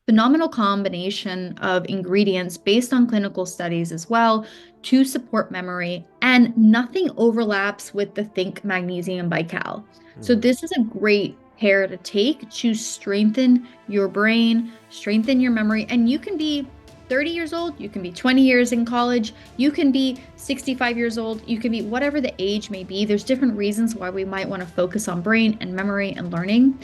phenomenal combination of ingredients based on clinical studies as well to support memory, and nothing overlaps with the Think Magnesium by Cal. So Mhm. this is a great pair to take to strengthen your brain, strengthen your memory, and you can be 30 years old, you can be 20 years in college, you can be 65 years old, you can be whatever the age may be. There's different reasons why we might want to focus on brain and memory and learning.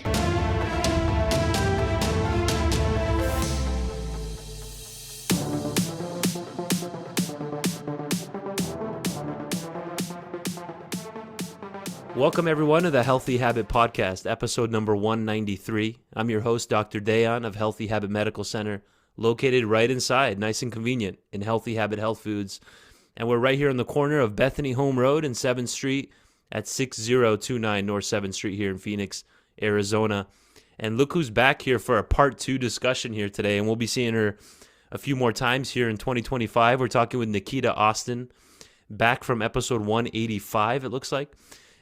Welcome, everyone, to the Healthy Habit Podcast, episode number 193. I'm your host, Dr. Dayan of Healthy Habit Medical Center, located right inside, nice and convenient, in Healthy Habit Health Foods. And we're right here on the corner of Bethany Home Road and 7th Street at 6029 North 7th Street here in Phoenix, Arizona. And look who's back here for a part 2 discussion here today. And we'll be seeing her a few more times here in 2025. We're talking with Nikita Austen, back from episode 185, it looks like.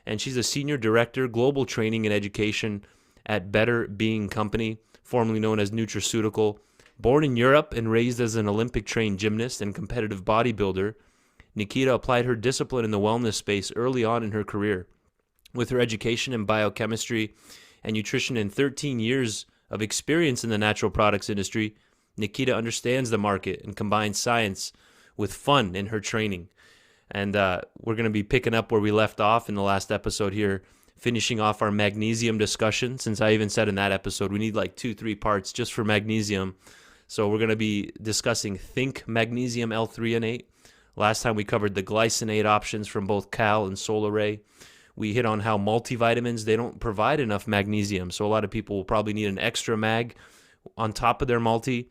And she's a senior director, global training and education at Better Being Company, formerly known as Nutraceutical. Born in Europe and raised as an Olympic-trained gymnast and competitive bodybuilder, Nikita applied her discipline in the wellness space early on in her career. With her education in biochemistry and nutrition and 13 years of experience in the natural products industry, Nikita understands the market and combines science with fun in her training. And we're going to be picking up where we left off in the last episode here, finishing off our magnesium discussion. Since I even said in that episode, we need like 2-3 parts just for magnesium. So we're going to be discussing Think Magnesium L-Threonate. Last time we covered the glycinate options from both Cal and Solaray. We hit on how multivitamins, they don't provide enough magnesium. So a lot of people will probably need an extra mag on top of their multi.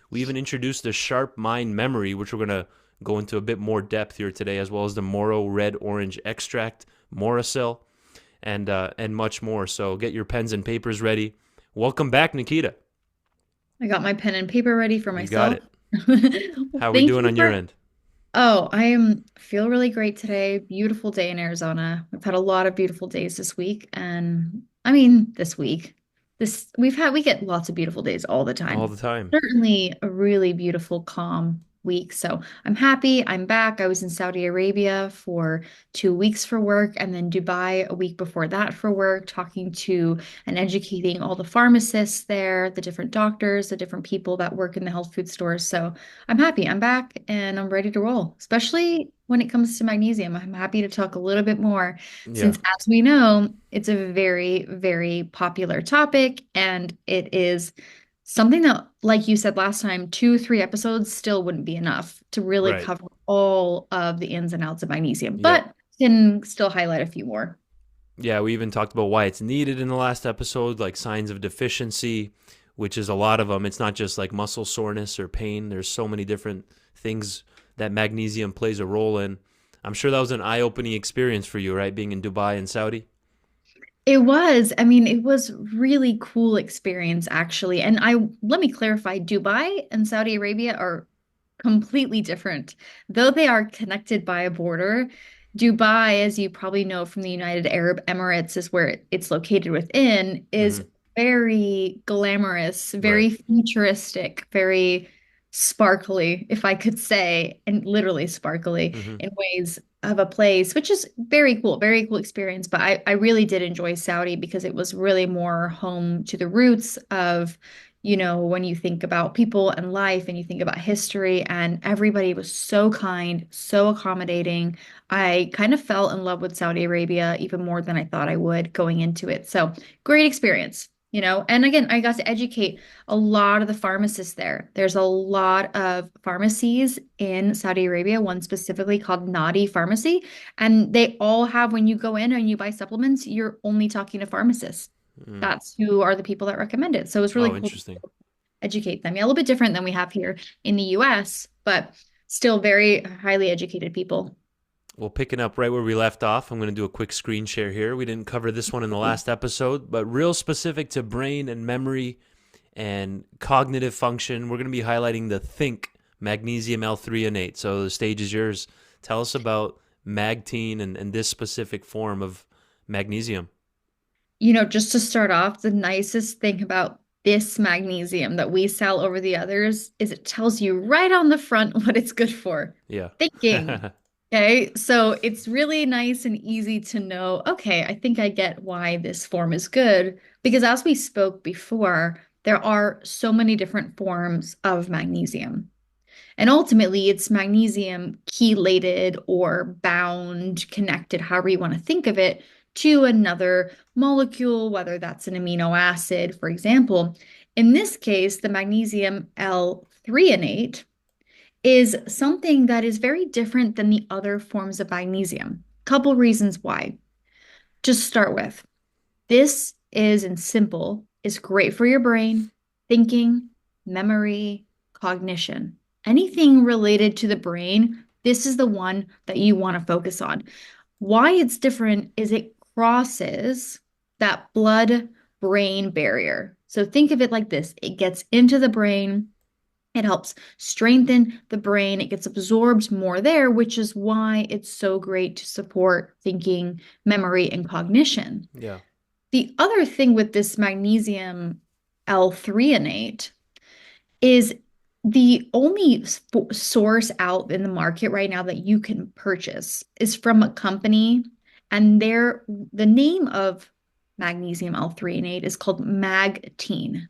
We even introduced the SharpMind memory, which we're going to go into a bit more depth here today, as well as the Moro Red Orange Extract, Moracell, and much more. So get your pens and papers ready. Welcome back, Nikita. I got my pen and paper ready for You got myself. it. Well, How are we thank doing you on your for. end? Oh, feel really great today. Beautiful day in Arizona. We've had a lot of beautiful days this week, and I mean this week. We get lots of beautiful days all the All time. the time. Certainly a really beautiful, calm week. So I'm happy. I'm back. I was in Saudi Arabia for 2 weeks for work, and then Dubai a week before that for work, talking to and educating all the pharmacists there, the different doctors, the different people that work in the health food stores. So I'm happy. I'm back and I'm ready to roll, especially when it comes to magnesium. I'm happy to talk a little bit more Yeah, since, as we know, it's a very, very popular topic and it is something that, like you said last time, 2, 3 episodes still wouldn't be enough to really right. cover all of the ins and outs of magnesium, Yep. but can still highlight a few more. Yeah, we even talked about why it's needed in the last episode, like signs of deficiency, which is a lot of them. It's not just like muscle soreness or pain. There's so many different things that magnesium plays a role in. I'm sure that was an eye-opening experience for you, right? Being in Dubai and Saudi. It was. I mean, it was really cool experience actually. And I let me clarify, Dubai and Saudi Arabia are completely different. Though they are connected by a border, Dubai, as you probably know from the United Arab Emirates, is where it's located within, is Hmm. very glamorous, Right. very futuristic, very sparkly, if I could say, and literally sparkly Hmm. in ways of a place, which is very cool experience. But I really did enjoy Saudi because it was really more home to the roots of, when you think about people and life and you think about history, and everybody was so kind, so accommodating. I kind of fell in love with Saudi Arabia even more than I thought I would going into it. So great experience. And again, I got to educate a lot of the pharmacists there. There's a lot of pharmacies in Saudi Arabia, one specifically called Nadi Pharmacy. And they all have, when you go in and you buy supplements, you're only talking to pharmacists. Mm. That's who are the people that recommend it. So it's really Oh, cool to interesting. educate them. Yeah, a little bit different than we have here in the US, but still very highly educated people. Well, picking up right where we left off, I'm going to do a quick screen share here. We didn't cover this one in the last episode, but real specific to brain and memory and cognitive function, we're going to be highlighting the Think Magnesium L-Threonate. So the stage is yours. Tell us about Magtine and this specific form of magnesium. Just to start off, the nicest thing about this magnesium that we sell over the others is it tells you right on the front what it's good for. Yeah. Thinking. Okay, so it's really nice and easy to know, okay, I think I get why this form is good. Because as we spoke before, there are so many different forms of magnesium. And ultimately, it's magnesium chelated or bound, connected, however you want to think of it, to another molecule, whether that's an amino acid, for example. In this case, the magnesium L-threonate is something that is very different than the other forms of magnesium. Couple reasons why. Just start with this is in simple, is great for your brain, thinking, memory, cognition. Anything related to the brain, this is the one that you want to focus on. Why it's different is it crosses that blood brain barrier. So think of it like this, it gets into the brain. It helps strengthen the brain. It gets absorbed more there, which is why it's so great to support thinking, memory, and cognition. Yeah. The other thing with this magnesium L-threonate is the only source out in the market right now that you can purchase is from a company, and the name of magnesium L-threonate is called Magtene.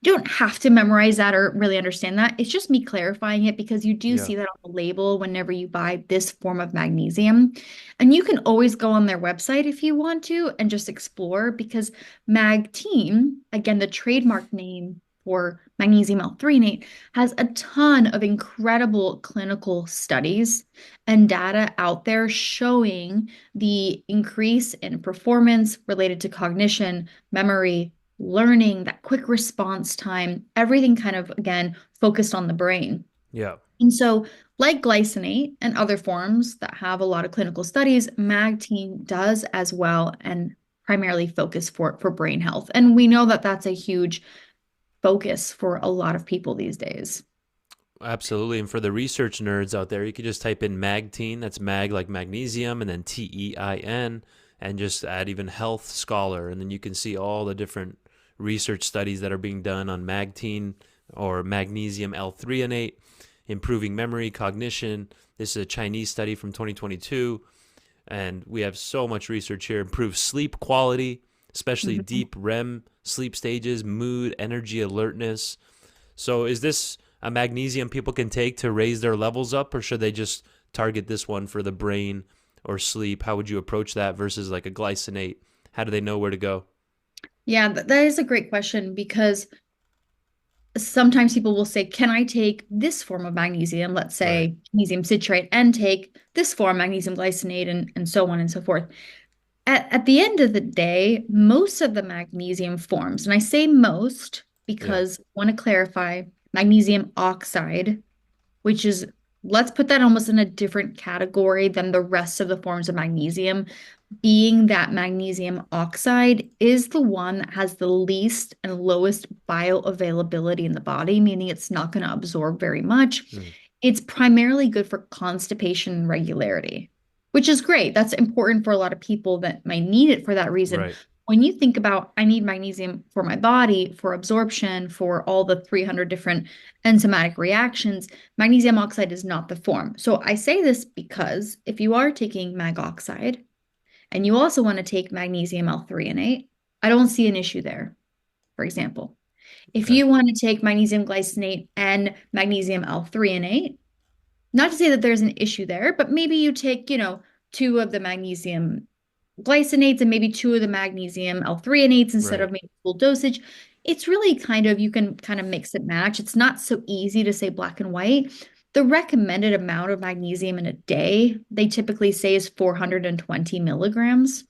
You don't have to memorize that or really understand that. It's just me clarifying it because you do Yeah. see that on the label whenever you buy this form of magnesium. And you can always go on their website if you want to and just explore because Magteam, again, the trademark name for magnesium L-threonate, has a ton of incredible clinical studies and data out there showing the increase in performance related to cognition, memory, learning, that quick response time, everything kind of, again, focused on the brain. Yeah. And so, like glycinate and other forms that have a lot of clinical studies, MAGTEAM does as well and primarily focus for brain health. And we know that that's a huge focus for a lot of people these days. Absolutely. And for the research nerds out there, you could just type in Magtein, that's mag like magnesium, and then TEIN, and just add even health scholar. And then you can see all the different research studies that are being done on Magtein or magnesium L-threonate, improving memory, cognition. This is a Chinese study from 2022. And we have so much research here. Improves sleep quality, especially Mhm. deep REM sleep stages, mood, energy, alertness. So is this a magnesium people can take to raise their levels up, or should they just target this one for the brain or sleep? How would you approach that versus like a glycinate? How do they know where to go? Yeah, that is a great question because sometimes people will say, can I take this form of magnesium, let's Right. say magnesium citrate, and take this form, magnesium glycinate, and so on and so forth. At the end of the day, most of the magnesium forms, and I say most Yeah. because I want to clarify magnesium oxide, which is, let's put that almost in a different category than the rest of the forms of magnesium, being that magnesium oxide is the one that has the least and lowest bioavailability in the body, meaning it's not going to absorb very much. Mm. It's primarily good for constipation and regularity, which is great. That's important for a lot of people that might need it for that reason. Right. When you think about, I need magnesium for my body, for absorption, for all the 300 different enzymatic reactions, magnesium oxide is not the form. So I say this because if you are taking mag oxide, and you also want to take magnesium L-threonate, I don't see an issue there, for example. If Okay. you want to take magnesium glycinate and magnesium L-threonate, not to say that there's an issue there, but maybe you take, two of the magnesium glycinates and maybe two of the magnesium L-threonates instead Right. of maybe full dosage. It's really kind of, you can kind of mix and match. It's not so easy to say black and white. The recommended amount of magnesium in a day, they typically say is 420 milligrams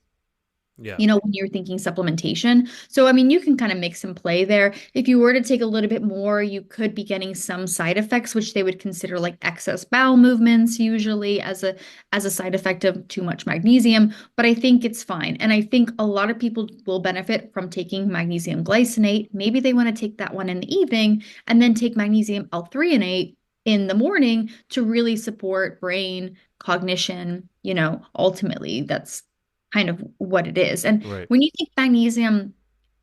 Yeah. when you're thinking supplementation. So, I mean, you can kind of mix and play there. If you were to take a little bit more, you could be getting some side effects, which they would consider like excess bowel movements, usually as a side effect of too much magnesium. But I think it's fine. And I think a lot of people will benefit from taking magnesium glycinate. Maybe they want to take that one in the evening and then take magnesium L-threonate in the morning to really support brain cognition. Ultimately, that's kind of what it is. And Right. when you think magnesium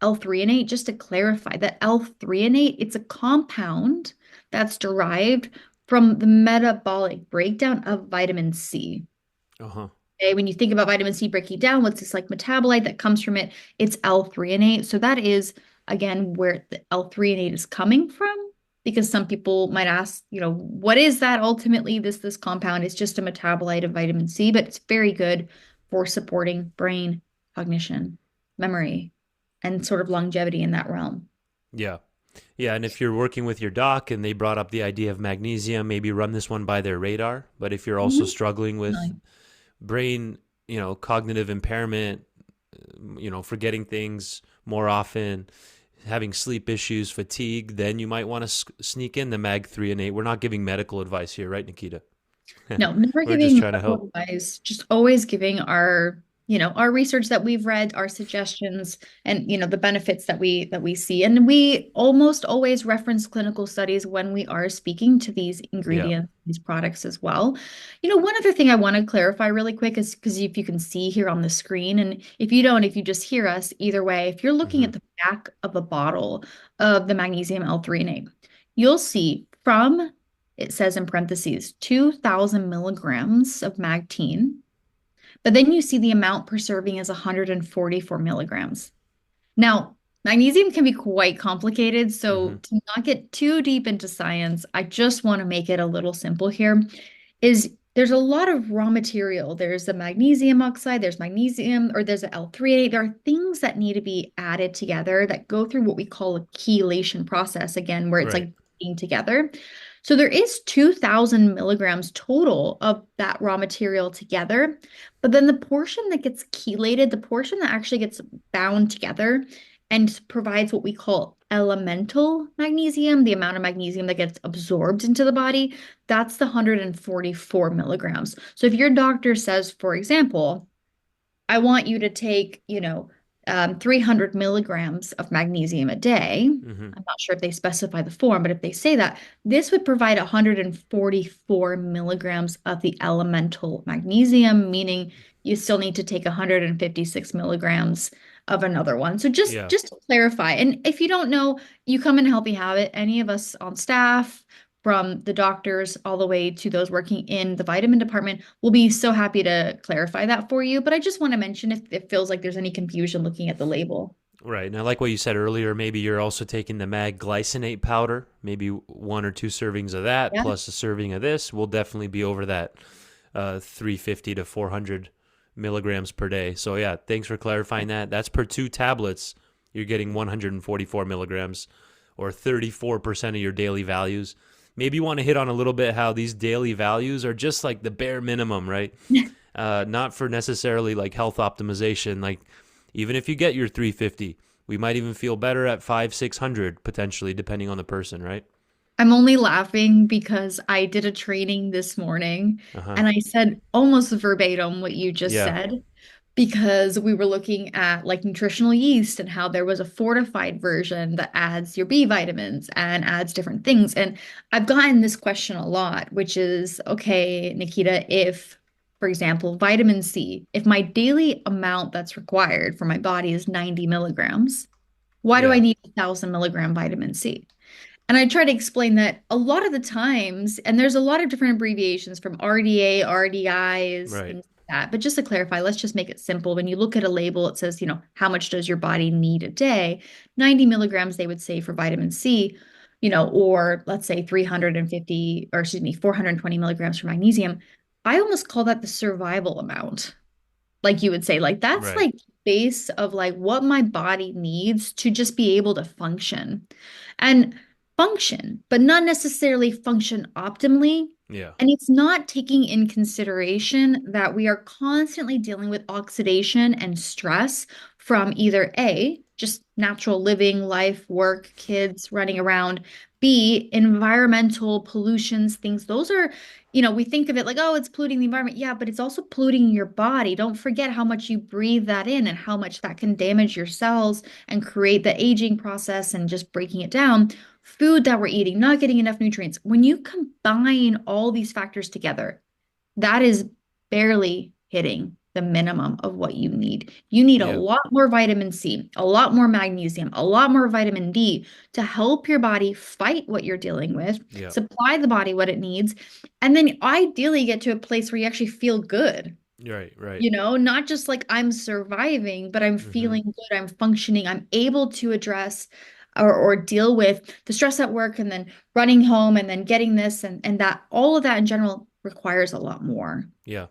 L-threonate, just to clarify that L-threonate, it's a compound that's derived from the metabolic breakdown of vitamin C. Uh-huh. Okay, when you think about vitamin C breaking down, what's this like metabolite that comes from it? It's L-threonate. So that is again where the L-threonate is coming from. Because some people might ask, what is that ultimately? This compound is just a metabolite of vitamin C, but it's very good for supporting brain cognition, memory, and sort of longevity in that realm. Yeah. Yeah, and if you're working with your doc and they brought up the idea of magnesium, maybe run this one by their radar. But if you're also Mhm. struggling with Definitely. brain, cognitive impairment, forgetting things more often, having sleep issues, fatigue, then you might want to sneak in the Mag 3 and 8. We're not giving medical advice here, right, Nikita? No, never We're just giving trying to medical help. advice, just always giving our research that we've read, our suggestions, and the benefits that we see. And we almost always reference clinical studies when we are speaking to these Yeah. ingredients, these products as well. One other thing I want to clarify really quick is because if you can see here on the screen, and if you don't, if you just hear us, either way, if you're looking Hmm. at the back of a bottle of the magnesium L-threonate, you'll see from it says in parentheses 2,000 milligrams of magtine, but then you see the amount per serving is 144 milligrams. Now, magnesium can be quite complicated, so Hmm. to not get too deep into science, I just want to make it a little simple here. Is there's a lot of raw material. There's the magnesium oxide, there's magnesium, or there's an L-threonate. There are things that need to be added together that go through what we call a chelation process, again, where it's Right. like being together. So there is 2,000 milligrams total of that raw material together. But then the portion that gets chelated, the portion that actually gets bound together and provides what we call elemental magnesium, the amount of magnesium that gets absorbed into the body, that's the 144 milligrams. So if your doctor says, for example, I want you to take, 300 milligrams of magnesium a day. Hmm. I'm not sure if they specify the form, but if they say that, this would provide 144 milligrams of the elemental magnesium, meaning you still need to take 156 milligrams of another one. So just Yeah. just to clarify, and if you don't know, you come in Healthy Habit, any of us on staff, from the doctors all the way to those working in the vitamin department, we'll be so happy to clarify that for you. But I just want to mention if it feels like there's any confusion looking at the label. Right. And I like what you said earlier. Maybe you're also taking the mag glycinate powder, maybe one or two servings of that, Yeah. plus a serving of this. We'll definitely be over that 350 to 400 milligrams per day. So, yeah, thanks for clarifying that. That's per two tablets. You're getting 144 milligrams or 34% of your daily values. Maybe you want to hit on a little bit how these daily values are just like the bare minimum, right? Not for necessarily like health optimization. Like, even if you get your 350, we might even feel better at 5, 600 potentially, depending on the person, right? I'm only laughing because I did a training this morning Uh huh. and I said almost verbatim what you just Yeah. said, because we were looking at like nutritional yeast and how there was a fortified version that adds your B vitamins and adds different things. And I've gotten this question a lot, which is, okay, Nikita, if, for example, vitamin C, if my daily amount that's required for my body is 90 milligrams, why do I Yeah. need 1,000 milligram vitamin C? And I try to explain that a lot of the times, and there's a lot of different abbreviations from RDA, RDIs, Right. things like that. But just to clarify, let's just make it simple. When you look at a label, it says, how much does your body need a day? 90 milligrams, they would say for vitamin C, or let's say 350, or excuse me, 420 milligrams for magnesium. I almost call that the survival amount, like you would say, like that's Right. like base of like what my body needs to just be able to function and function, but not necessarily function optimally. Yeah. And it's not taking in consideration that we are constantly dealing with oxidation and stress from either A, just natural living, life, work, kids running around, B, environmental pollutions, things. Those are, we think of it like, oh, it's polluting the environment. Yeah, but it's also polluting your body. Don't forget how much you breathe that in and how much that can damage your cells and create the aging process and just breaking it down. Food that we're eating, not getting enough nutrients. When you combine all these factors together, that is barely hitting the minimum of what you need. You need a Yeah. lot more vitamin C, a lot more magnesium, a lot more vitamin D to help your body fight what you're dealing with, Yeah. supply the body what it needs, and then ideally get to a place where you actually feel good. Right. Right. Not just like I'm surviving, but I'm Mm-hmm. feeling good, I'm functioning, I'm able to address or deal with the stress at work and then running home and then getting this and that all of that in general requires a lot more. Yeah.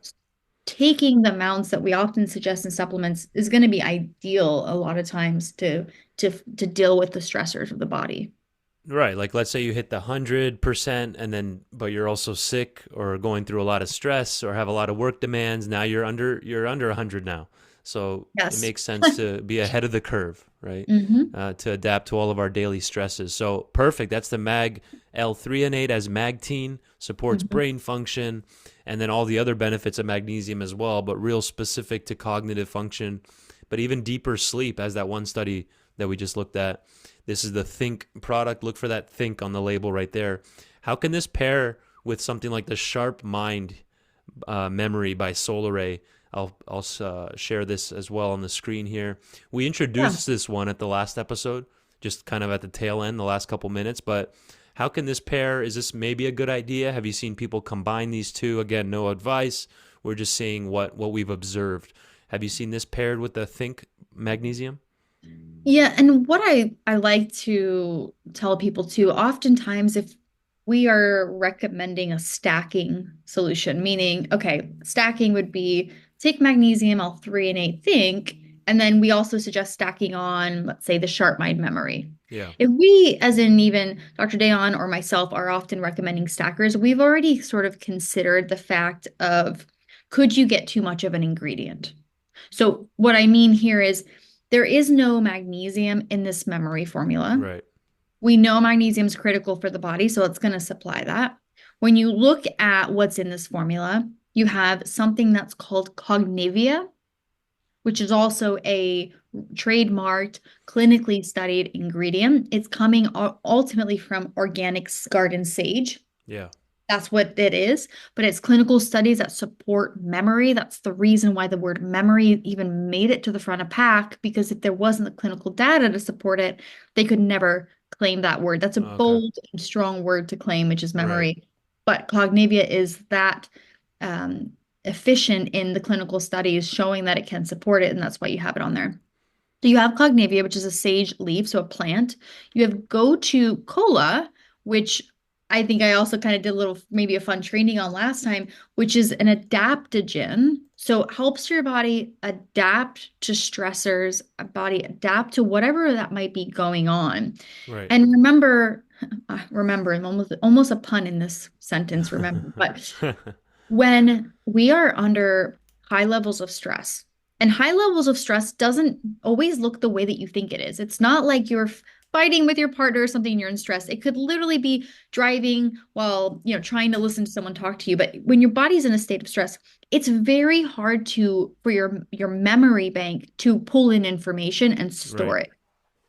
Taking the amounts that we often suggest in supplements is going to be ideal a lot of times to deal with the stressors of the body. Right. Like let's say you hit the 100% and then but you're also sick or going through a lot of stress or have a lot of work demands. Now you're under 100 now. So it Yes. makes sense to be ahead of the curve, right? Hmm. To adapt to all of our daily stresses. So perfect. That's the Mag L-Threonate as Magtine, supports Hmm. brain function, and then all the other benefits of magnesium as well, but real specific to cognitive function, but even deeper sleep, as that one study that we just looked at. This is the Think product. Look for that Think on the label right there. How can this pair with something like the SharpMind memory by Solaray? I'll share this as well on the screen here. We Yeah. introduced this one at the last episode, just kind of at the tail end, the last couple minutes. But how can this pair? Is this maybe a good idea? Have you seen people combine these two? Again, no advice. We're just seeing what we've observed. Have you seen this paired with the Think Magnesium? Yeah, and what I like to tell people too, oftentimes if we are recommending a stacking solution, meaning, okay, stacking would be take magnesium L-threonate zinc, and then we also suggest stacking on, let's say, the SharpMind memory. Yeah. If we, as in even Dr. Dayon or myself, are often recommending stackers, we've already sort of considered the fact of could you get too much of an ingredient? So what I mean here is there is no magnesium in this memory formula. Right. We know magnesium is critical for the body, so it's going to supply that. When you look at what's in this formula, you have something that's called Cognivia, which is also a trademarked, clinically studied ingredient. It's coming ultimately from organic garden sage. Yeah. That's what it is, but it's clinical studies that support memory. That's the reason why the word memory even made it to the front of pack, because if there wasn't the clinical data to support it, they could never claim that word. That's a Okay. bold and strong word to claim, which is Right. memory. But Cognivia is that um, efficient in the clinical studies showing that it can support it, and that's why you have it on there. So you have Cognivia, which is a sage leaf, so a plant. You have Go-To Cola, which I think I also kind of did a little, maybe a fun training on last time, which is an adaptogen. So it helps your body adapt to stressors, a body adapt to whatever that might be going on. Right. And remember, remember, and almost a pun in this sentence, remember, but when we are under high levels of stress, and high levels of stress doesn't always look the way that you think it is. It's not like you're fighting with your partner or something and you're in stress. It could literally be driving while, trying to listen to someone talk to you. But when your body's in a state of stress, it's very hard to for your memory bank to pull in information and Right. store it.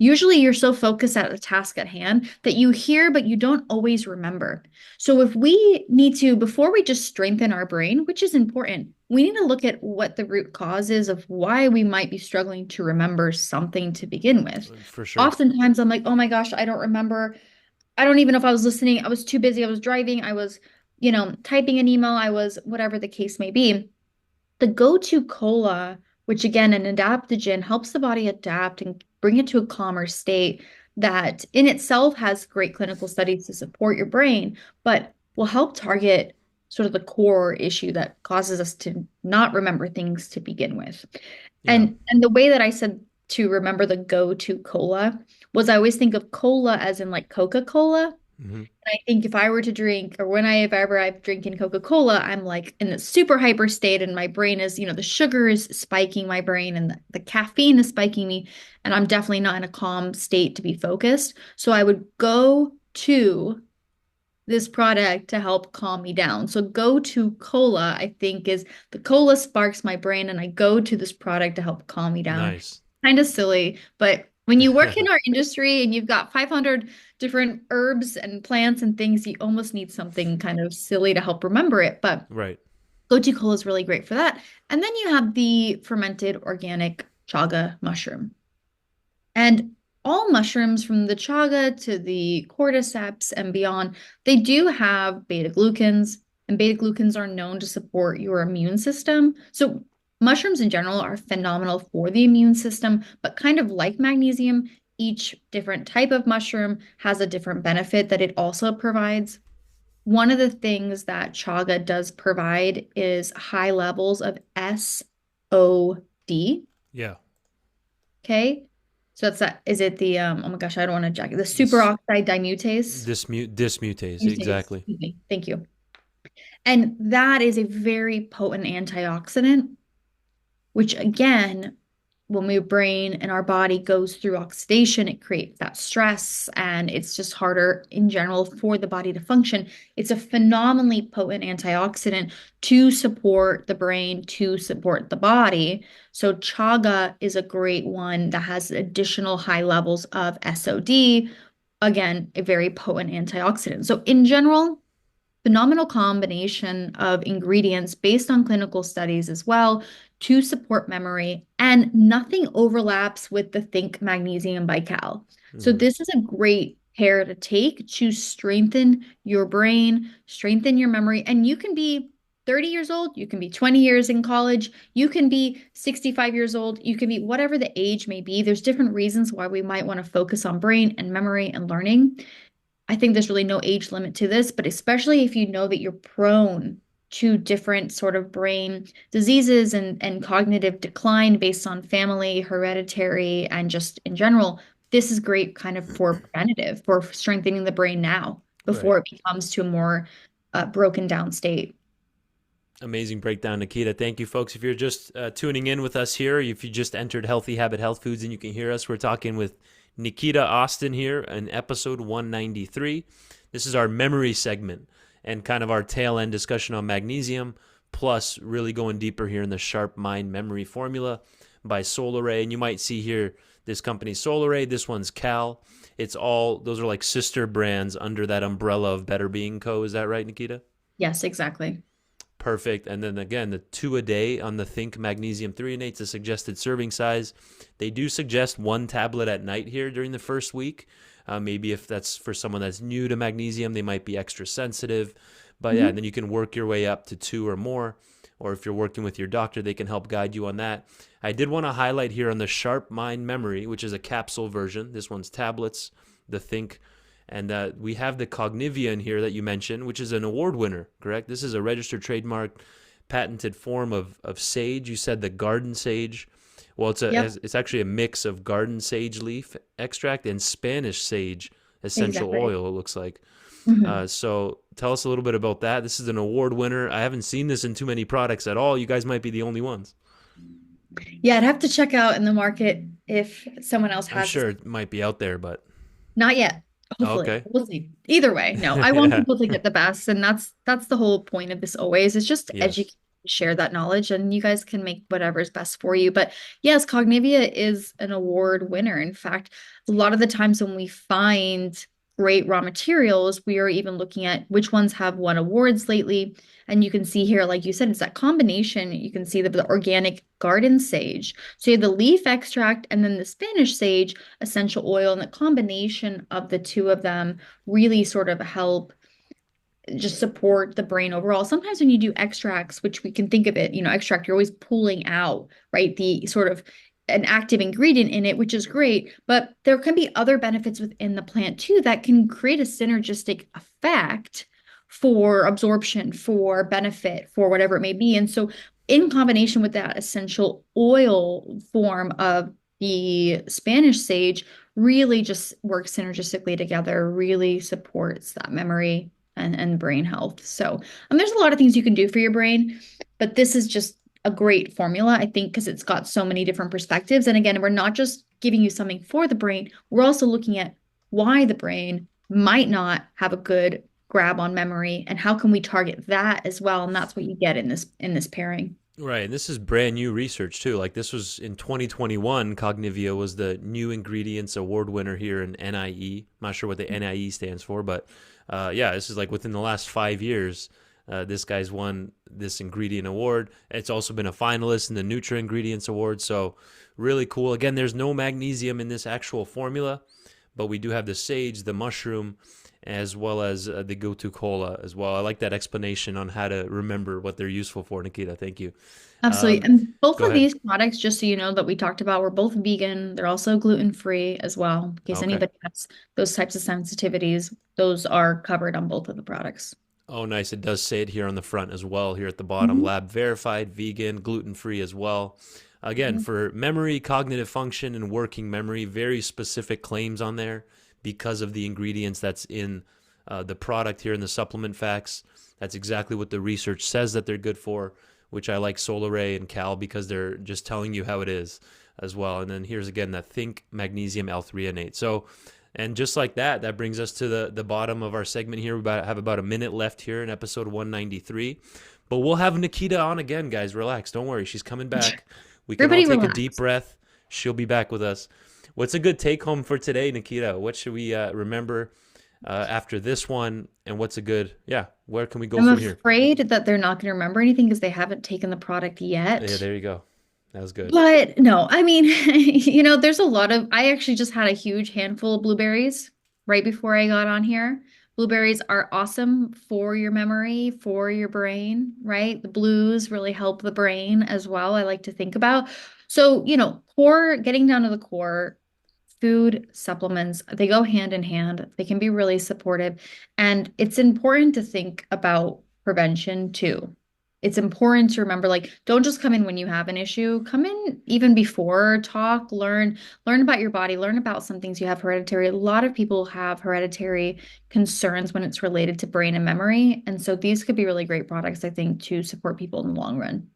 Usually you're so focused at the task at hand that you hear, but you don't always remember. So if we need to, before we just strengthen our brain, which is important, we need to look at what the root cause is of why we might be struggling to remember something to begin with. For sure. Oftentimes I'm like, oh my gosh, I don't remember. I don't even know if I was listening. I was too busy. I was driving. I was, typing an email. I was whatever the case may be. The go-to cola, which again, an adaptogen, helps the body adapt and bring it to a calmer state that in itself has great clinical studies to support your brain, but will help target sort of the core issue that causes us to not remember things to begin with. Yeah. And the way that I said to remember the go-to cola was I always think of cola as in like Coca-Cola. Hmm. I think if I were to drink, or when I've drinking Coca-Cola, I'm like in a super hyper state, and my brain is, the sugar is spiking my brain, and the caffeine is spiking me, and I'm definitely not in a calm state to be focused. So I would go to this product to help calm me down. So go to cola, I think, is the cola sparks my brain, and I go to this product to help calm me down. Nice. Kind of silly, but when you work in our industry and you've got 500 different herbs and plants and things, you almost need something kind of silly to help remember it. But Right. Goji kola is really great for that. And then you have the fermented organic chaga mushroom. And all mushrooms from the chaga to the cordyceps and beyond, they do have beta glucans, and beta glucans are known to support your immune system. So mushrooms in general are phenomenal for the immune system, but kind of like magnesium, each different type of mushroom has a different benefit that it also provides. One of the things that chaga does provide is high levels of SOD. Yeah. Okay. So that's that. Is it the oh my gosh, I don't want to jack it. The This superoxide dimutase. dismutase, Mutase, exactly. excuse me. Thank you. And that is a very potent antioxidant, which again, when our brain and our body goes through oxidation, it creates that stress and it's just harder in general for the body to function. It's a phenomenally potent antioxidant to support the brain, to support the body. So chaga is a great one that has additional high levels of SOD. Again, a very potent antioxidant. So in general, phenomenal combination of ingredients based on clinical studies as well to support memory, and nothing overlaps with the Think Magnesium by Cal. So Hmm. this is a great pair to take to strengthen your brain, strengthen your memory, and you can be 30 years old, you can be 20 years in college, you can be 65 years old, you can be whatever the age may be. There's different reasons why we might want to focus on brain and memory and learning. I think there's really no age limit to this, but especially if you know that you're prone to different sort of brain diseases and cognitive decline based on family, hereditary, and just in general, this is great kind of for preventative, for strengthening the brain now Right. before it becomes to a more broken down state. Amazing breakdown, Nikita. Thank you, folks. If you're just tuning in with us here, if you just entered Healthy Habit Health Foods and you can hear us, we're talking with Nikita Austen here in episode 193. This is our memory segment and kind of our tail end discussion on magnesium, plus really going deeper here in the SharpMind memory formula by Solaray. And you might see here this company Solaray, this one's Cal. It's all, those are like sister brands under that umbrella of Better Being Co. Is that right, Nikita? Yes, exactly. Perfect. And then again, the 2 a day on the Think Magnesium Threonate, the suggested serving size. They do suggest 1 tablet at night here during the first week. Maybe if that's for someone that's new to magnesium, they might be extra sensitive. But yeah, Mhm. and then you can work your way up to 2 or more. Or if you're working with your doctor, they can help guide you on that. I did want to highlight here on the Sharp Mind Memory, which is a capsule version. This one's tablets, the Think. And we have the Cognivia in here that you mentioned, which is an award winner, correct? This is a registered trademark, patented form of sage. You said the garden sage. Well, Yep, it's actually a mix of garden sage leaf extract and Spanish sage essential exactly. oil, it looks like. Mhm. So tell us a little bit about that. This is an award winner. I haven't seen this in too many products at all. You guys might be the only ones. Yeah, I'd have to check out in the market if someone else I'm has this. sure it might be out there, but Not yet. Hopefully. okay. We'll see. Either way, no. I want Yeah. people to get the best, and that's the whole point of this always. It's just to Yes. educate, share that knowledge, and you guys can make whatever's best for you. But yes, Cognivia is an award winner. In fact, a lot of the times when we find great raw materials, we are even looking at which ones have won awards lately. And you can see here, like you said, it's that combination. You can see the organic garden sage. So you have the leaf extract and then the Spanish sage essential oil, and the combination of the two of them really sort of help just support the brain overall. Sometimes when you do extracts, which we can think of it, extract, you're always pulling out, right? The sort of an active ingredient in it, which is great, but there can be other benefits within the plant too that can create a synergistic effect for absorption, for benefit, for whatever it may be. And so, in combination with that essential oil form of the Spanish sage, really just works synergistically together, really supports that memory and brain health. So, there's a lot of things you can do for your brain, but this is just a great formula, I think, because it's got so many different perspectives. And again, we're not just giving you something for the brain, we're also looking at why the brain might not have a good grab on memory and how can we target that as well. And that's what you get in this pairing. Right, and this is brand new research too. Like this was in 2021. Cognivia was the new ingredients award winner here in NIE. I'm not sure what the NIE stands for, but yeah, this is like within the last 5 years. This guy's won this ingredient award. It's also been a finalist in the Nutra Ingredients Award. So really cool. Again, there's no magnesium in this actual formula, but we do have the sage, the mushroom, as well as the gotu kola as well. I like that explanation on how to remember what they're useful for, Nikita. Thank you. Absolutely. Um, And both Go of ahead. these products, just so you know, that we talked about, were both vegan. They're also gluten-free as well. In case Okay. anybody has those types of sensitivities, those are covered on both of the products. Oh, nice. It does say it here on the front as well, here at the bottom. Mhm. Lab verified, vegan, gluten free as well. Again, Mhm. for memory, cognitive function, and working memory, very specific claims on there because of the ingredients that's in the product here in the supplement facts. That's exactly what the research says that they're good for, which I like Solaray and Cal because they're just telling you how it is as well. And then here's again that Think Magnesium L-Threonate. So, and just like that, that brings us to the bottom of our segment here. Have about a minute left here in episode 193. But we'll have Nikita on again, guys. Relax. Don't worry. She's coming back. We can all Everybody take a deep relax. breath. She'll be back with us. What's a good take home for today, Nikita? What should we remember after this one? And what's a good, yeah, where can we go I'm from here? afraid that they're not going to remember anything because they haven't taken the product Yeah, yet. there you go. That was good. But no, I mean, there's a lot of, I actually just had a huge handful of blueberries right before I got on here. Blueberries are awesome for your memory, for your brain, right? The blues really help the brain as well, I like to think about. So, core, getting down to the core, food, supplements, they go hand in hand. They can be really supportive. And it's important to think about prevention too. It's important to remember, like, don't just come in when you have an issue. Come in even before, talk, learn about your body, learn about some things you have hereditary. A lot of people have hereditary concerns when it's related to brain and memory. And so these could be really great products, I think, to support people in the long run.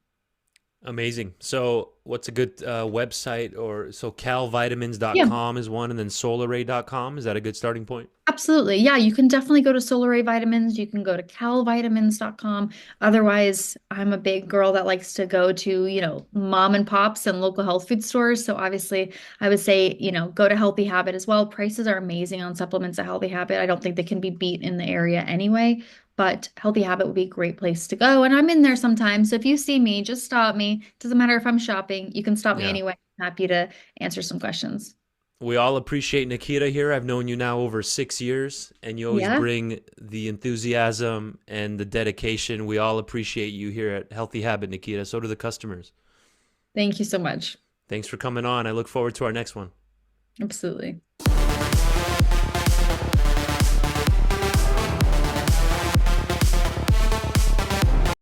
Amazing. So, what's a good website? Or so Yeah. calvitamins.com is one, and then solaray.com. Is that a good starting point? Absolutely. Yeah, you can definitely go to Solaray Vitamins. You can go to calvitamins.com. Otherwise, I'm a big girl that likes to go to, mom and pops and local health food stores. So obviously, I would say, go to Healthy Habit as well. Prices are amazing on supplements at Healthy Habit. I don't think they can be beat in the area anyway, but Healthy Habit would be a great place to go. And I'm in there sometimes. So if you see me, just stop me. Doesn't matter if I'm shopping. You can stop me Yeah. anyway. I'm happy to answer some questions. We all appreciate Nikita here. I've known you now over 6 years, and you always Yeah. bring the enthusiasm and the dedication. We all appreciate you here at Healthy Habit, Nikita. So do the customers. Thank you so much. Thanks for coming on. I look forward to our next one. Absolutely.